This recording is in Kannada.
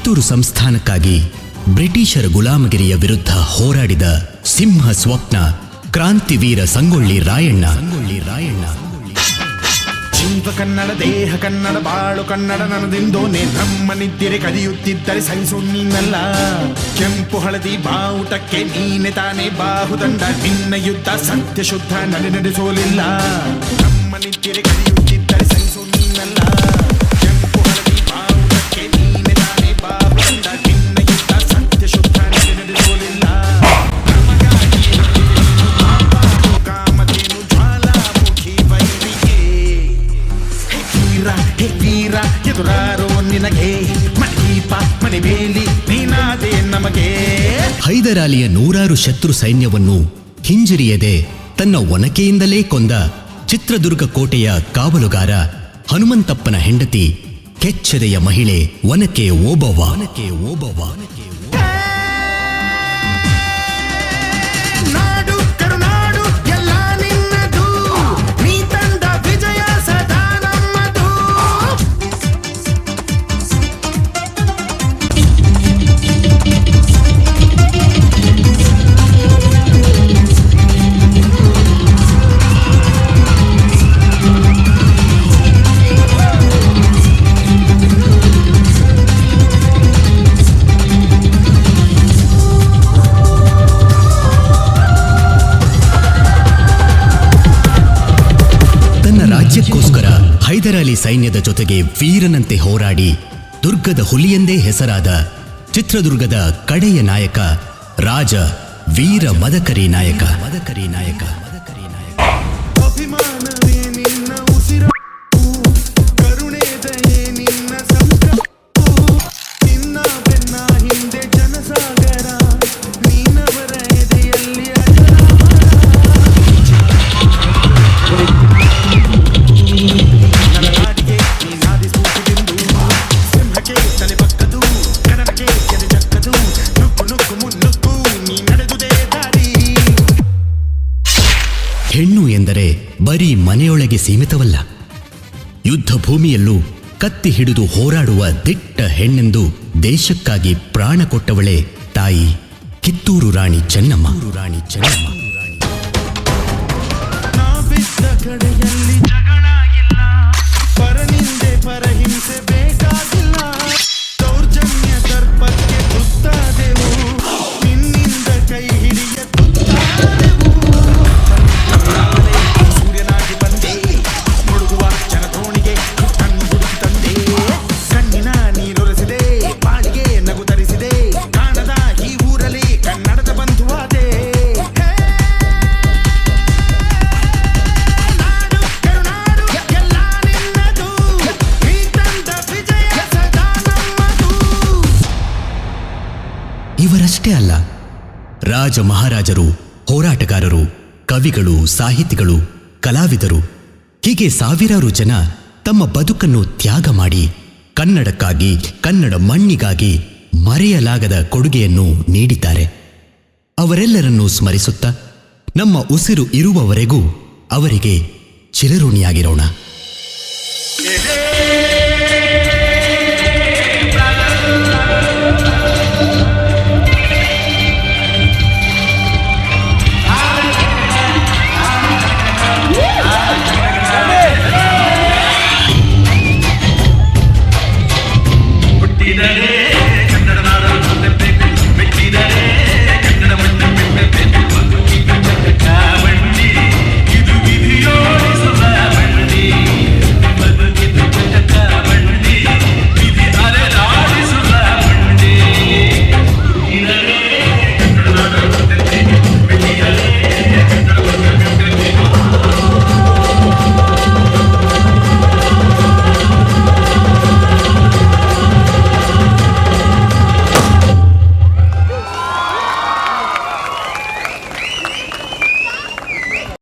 ಕಿತ್ತೂರು ಸಂಸ್ಥಾನಕ್ಕಾಗಿ ಬ್ರಿಟಿಷರ ಗುಲಾಮಗಿರಿಯ ವಿರುದ್ಧ ಹೋರಾಡಿದ ಸಿಂಹ ಸ್ವಪ್ನ ಕ್ರಾಂತಿವೀರ ಸಂಗೊಳ್ಳಿ ರಾಯಣ್ಣ. ಜೀವ ಕನ್ನಡ, ದೇಹ ಕನ್ನಡ, ಬಾಳು ಕನ್ನಡ ನನ್ನದೆಂದೋನೆ ನಮ್ಮ ನಿದ್ದಿರೆ ಕದಿಯುತ್ತಿದ್ದರೆ ಸಹಿಸು ನೀನಲ್ಲ. ಕೆಂಪು ಹಳದಿ ಬಾವುಟಕ್ಕೆ ನೀನೆ ತಾನೇ ಬಾಹುದಂಡ, ನಿನ್ನ ಯುದ್ಧ ಸತ್ಯ ಶುದ್ಧ ನಡೆಸೋಲಿಲ್ಲ. ನಮ್ಮ ನಿದ್ದಿರೆ ಕದಿಯುತ್ತಿದ್ದರೆ ಸಹಿಸು ನೀನಲ್ಲ. ಕೆಂಪು ಹಳದಿ ಬಾವುಟಕ್ಕೆ ನೀನೆ ತಾನೇ ಬಾಹುದಂಡ, ನಿನ್ನ ಯುದ್ಧ ಸತ್ಯ ಶುದ್ಧ ನಡೆಸೋಲಿಲ್ಲ. ಕಾಮಧೇನು ಜ್ವಾಲಾಮುಖಿ ವೈರಿಗೆ ಹೇ ವೀರ ಎದುರಾರೋ ನಿನಗೆ, ಮಣದೀಪ ಮಣಿಬೇಲಿ ನೀನಾದೆ ನಮಗೆ. ಹೈದರಾಲಿಯ 100 ಶತ್ರು ಸೈನ್ಯವನ್ನು ಹಿಂಜರಿಯದೆ ತನ್ನ ಒನಕೆಯಿಂದಲೇ ಕೊಂದ ಚಿತ್ರದುರ್ಗ ಕೋಟೆಯ ಕಾವಲುಗಾರ ಹನುಮಂತಪ್ಪನ ಹೆಂಡತಿ ಕೆಚ್ಚೆದೆಯ ಮಹಿಳೆ ಒನಕೆ ಓಬವ್ವ. ನಾಡು ಕರುನಾಡು ಎಲ್ಲ ನಿನ್ನದು, ನೀ ತಂದ ವಿಜಯ ಸದಾ ನಮ್ಮದು. ರಾಜ್ಯಕ್ಕೋಸ್ಕರ ಹೈದರಾಲಿ ಸೈನ್ಯದ ಜೊತೆಗೆ ವೀರನಂತೆ ಹೋರಾಡಿ ದುರ್ಗದ ಹುಲಿಯೆಂದೇ ಹೆಸರಾದ ಚಿತ್ರದುರ್ಗದ ಕಡೆಯ ನಾಯಕ ರಾಜ ವೀರ ಮದಕರಿ ನಾಯಕ. ಅಭಿಮಾನವೇ ನಿನ್ನ ಉಸಿರು, ಕರುಣೆ ದಯೆ ನಿನ್ನ ಸಂಕಲ್ಪವು, ನಿನ್ನ ಬೆನ್ನ ಹಿಂದೆ ಜನಸಾಗರ, ನೀನವರ ಎದೆಯಲ್ಲಿ ಅಜರಾಮರ. ನನ್ನ ನಾಡಿಗೆ ನೀನಾದಿ ಸ್ಫೂರ್ತಿಗೆಂದು, ಸಿಂಹಕ್ಕೆ ತಲೆ ಬಕ್ಕದು, ಕನ್ನಡಕ್ಕೆ ಎದೆ ಚಕ್ಕದು, ನುಗ್ಗು ಮುನ್ನುಗ್ಗು ನೀ ನಡೆದುದೇ ದಾರಿ. ಹೆಣ್ಣು ಎಂದರೆ ಬರೀ ಮನೆಯೊಳಗೆ ಸೀಮಿತವಲ್ಲ, ಯುದ್ಧ ಭೂಮಿಯಲ್ಲೂ ಕತ್ತಿ ಹಿಡಿದು ಹೋರಾಡುವ ದಿಟ್ಟ ಹೆಣ್ಣೆಂದು ದೇಶಕ್ಕಾಗಿ ಪ್ರಾಣ ಕೊಟ್ಟವಳೇ ತಾಯಿ ಕಿತ್ತೂರು ರಾಣಿ ಚೆನ್ನಮ್ಮ. ನಾವಿದ್ದ ಕಡೆಯಲ್ಲಿ ಜಗಳ ಇಲ್ಲ, ಪರನಿಂದೆ ಪರಹಿಂಸೆ ಬೇಕಾಗಿಲ್ಲ. ದೌರ್ಜನ್ಯ ದರ್ಪಕ್ಕೆ ತುತ್ತಾದೆವು, ನಿನ್ನಿಂದ ಕೈ ಹಿಡಿಯ ತುತ್ತಾದೆವು. ಸೂರ್ಯನಾಗಿ ಬಂದೆ, ಮುಳುಗುವ ಜನತೋಣಿಗೆ ಕಣ್ಣು ಹುಡುಕಿ ತಂದೆ. ಕಣ್ಣಿನ ನೀರೊರೆಸಿದೆ, ಬಾಳಿಗೆ ನಗು ತರಿಸಿದೆ, ಕಾಣದ ಈ ಊರಲ್ಲಿ ಕನ್ನಡದ ಬಂಧುವಾದೆ. ನಾಡು ಕರುನಾಡು ಎಲ್ಲ ನಿನ್ನದು, ನೀ ತಂದ ವಿಜಯ ಸದಾ ನಮ್ಮದು. ಇವರಷ್ಟೇ ಅಲ್ಲ, ರಾಜ ಮಹಾರಾಜರು, ಹೋರಾಟಗಾರರು, ಕವಿಗಳು, ಸಾಹಿತಿಗಳು, ಕಲಾವಿದರು ಹೀಗೆ ಸಾವಿರಾರು ಜನ ತಮ್ಮ ಬದುಕನ್ನು ತ್ಯಾಗ ಮಾಡಿ ಕನ್ನಡಕ್ಕಾಗಿ, ಕನ್ನಡ ಮಣ್ಣಿಗಾಗಿ ಮರೆಯಲಾಗದ ಕೊಡುಗೆಯನ್ನು ನೀಡಿದ್ದಾರೆ. ಅವರೆಲ್ಲರನ್ನೂ ಸ್ಮರಿಸುತ್ತಾ ನಮ್ಮ ಉಸಿರು ಇರುವವರೆಗೂ ಅವರಿಗೆ ಚಿರಋಣಿಯಾಗಿರೋಣ.